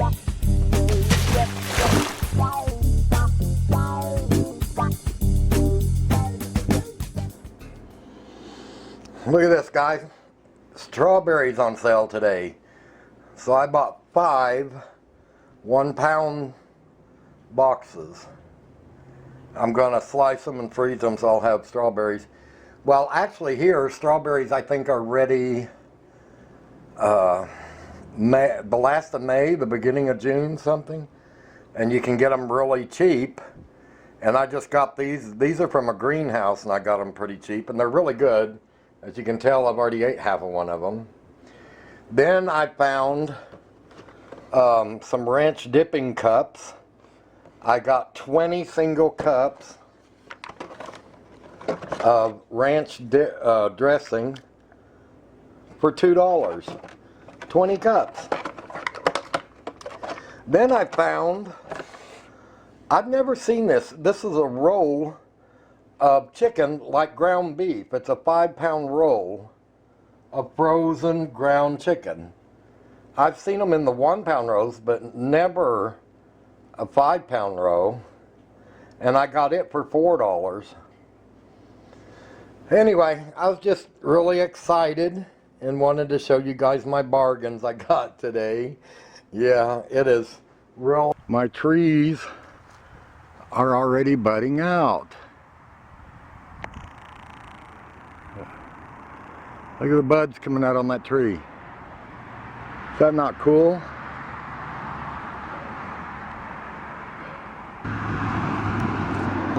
Look at this, guys. Strawberries on sale today. So I bought 5 1-pound boxes. I'm gonna slice them and freeze them so I'll have strawberries. Well, actually here, strawberries I think are ready the last of May, the beginning of June, something. And you can get them really cheap. And I just got these. These are from a greenhouse and I got them pretty cheap and they're really good. As you can tell, I've already ate half of one of them. Then I found some ranch dipping cups. I got 20 single cups of ranch dressing for $2. 20 cups. Then I found, I've never seen this. This is a roll of chicken like ground beef. It's a 5-pound roll of frozen ground chicken. I've seen them in the 1-pound rolls, but never a 5-pound roll. And I got it for $4. Anyway, I was just really excited and wanted to show you guys my bargains I got today. Yeah, it is real. My trees are already budding out. Look at the buds coming out on that tree. Is that not cool?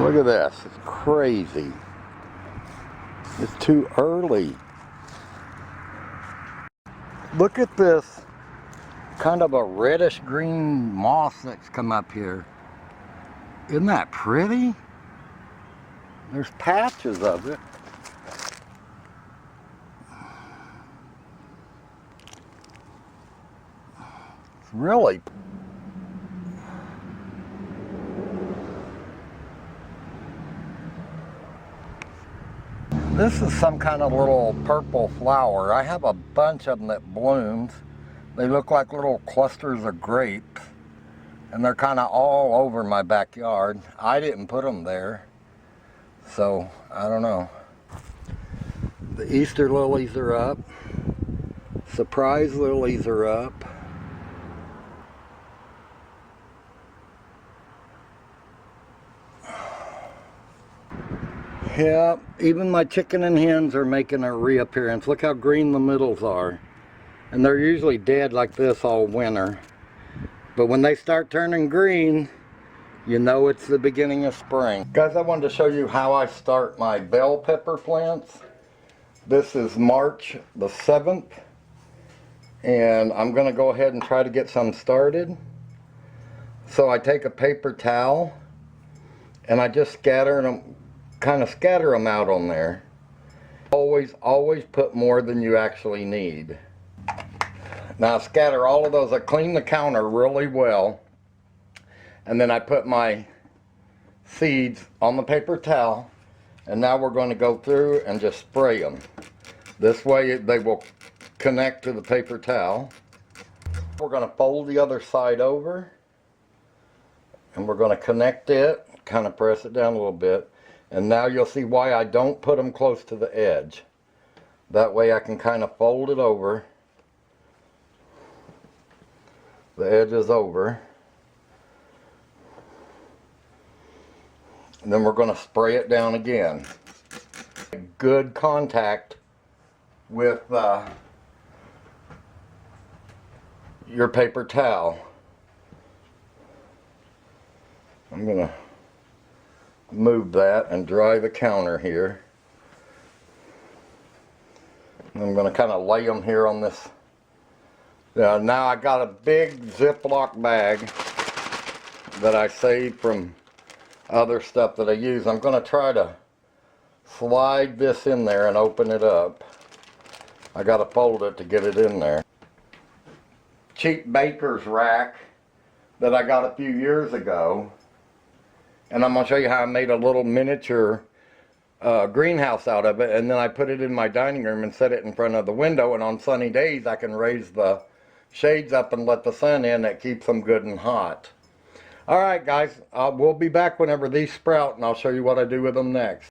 Look at this. It's crazy. It's too early. Look at this kind of a reddish green moss that's come up here. Isn't that pretty? There's patches of it. It's really. This is some kind of little purple flower. I have a bunch of them that blooms. They look like little clusters of grapes. And they're kind of all over my backyard. I didn't put them there. So, I don't know. The Easter lilies are up. Surprise lilies are up. Yeah, even my chicken and hens are making a reappearance. Look how green the middles are. And they're usually dead like this all winter. But when they start turning green, you know it's the beginning of spring. Guys, I wanted to show you how I start my bell pepper plants. This is March the 7th. And I'm going to go ahead and try to get some started. So I take a paper towel and I just scatter them, kind of scatter them out on there. Always put more than you actually need. Now I scatter all of those. I clean the counter really well. And then I put my seeds on the paper towel. And now we're going to go through and just spray them. This way they will connect to the paper towel. We're going to fold the other side over. And we're going to connect it. Kind of press it down a little bit. And now you'll see why I don't put them close to the edge. That way I can kind of fold it over. The edge is over. And then we're going to spray it down again. Good contact with your paper towel. I'm going to move that and dry the counter here. And I'm going to kind of lay them here on this. Now I got a big Ziploc bag that I saved from other stuff that I use. I'm going to try to slide this in there and open it up. I got to fold it to get it in there. Cheap baker's rack that I got a few years ago. And I'm going to show you how I made a little miniature greenhouse out of it. And then I put it in my dining room and set it in front of the window. And on sunny days I can raise the shades up and let the sun in. That keeps them good and hot. Alright guys, we'll be back whenever these sprout and I'll show you what I do with them next.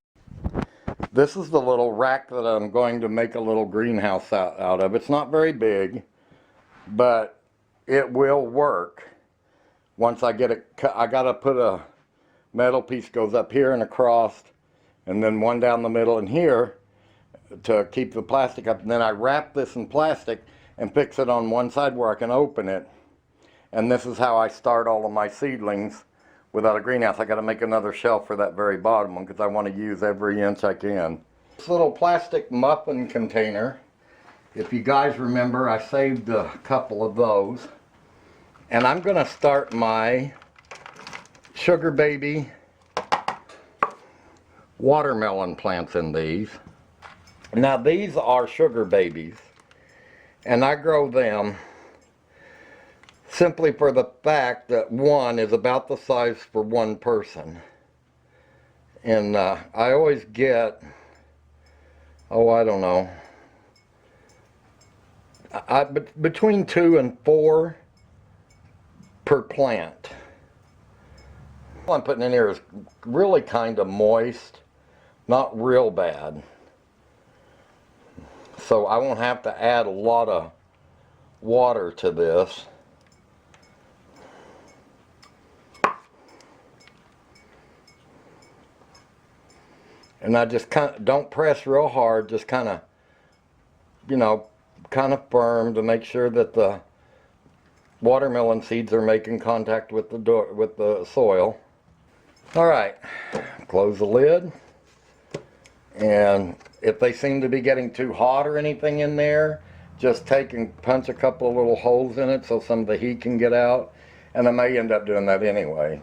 This is the little rack that I'm going to make a little greenhouse out of. It's not very big, but it will work. Once I get it, I gotta put a metal piece goes up here and across, and then one down the middle and here to keep the plastic up. And then I wrap this in plastic and fix it on one side where I can open it. And this is how I start all of my seedlings without a greenhouse. I got to make another shelf for that very bottom one because I want to use every inch I can. This little plastic muffin container, if you guys remember, I saved a couple of those. And I'm going to start my sugar baby watermelon plants in these. Now these are sugar babies, and I grow them simply for the fact that one is about the size for one person. And I always get, oh, I don't know, between 2 and 4 per plant. What I'm putting in here is really kind of moist, not real bad. So I won't have to add a lot of water to this. And I just kind of don't press real hard, just kind of, you know, kind of firm to make sure that the watermelon seeds are making contact with the soil. All right, close the lid. And if they seem to be getting too hot or anything in there, just take and punch a couple of little holes in it so some of the heat can get out. And I may end up doing that anyway.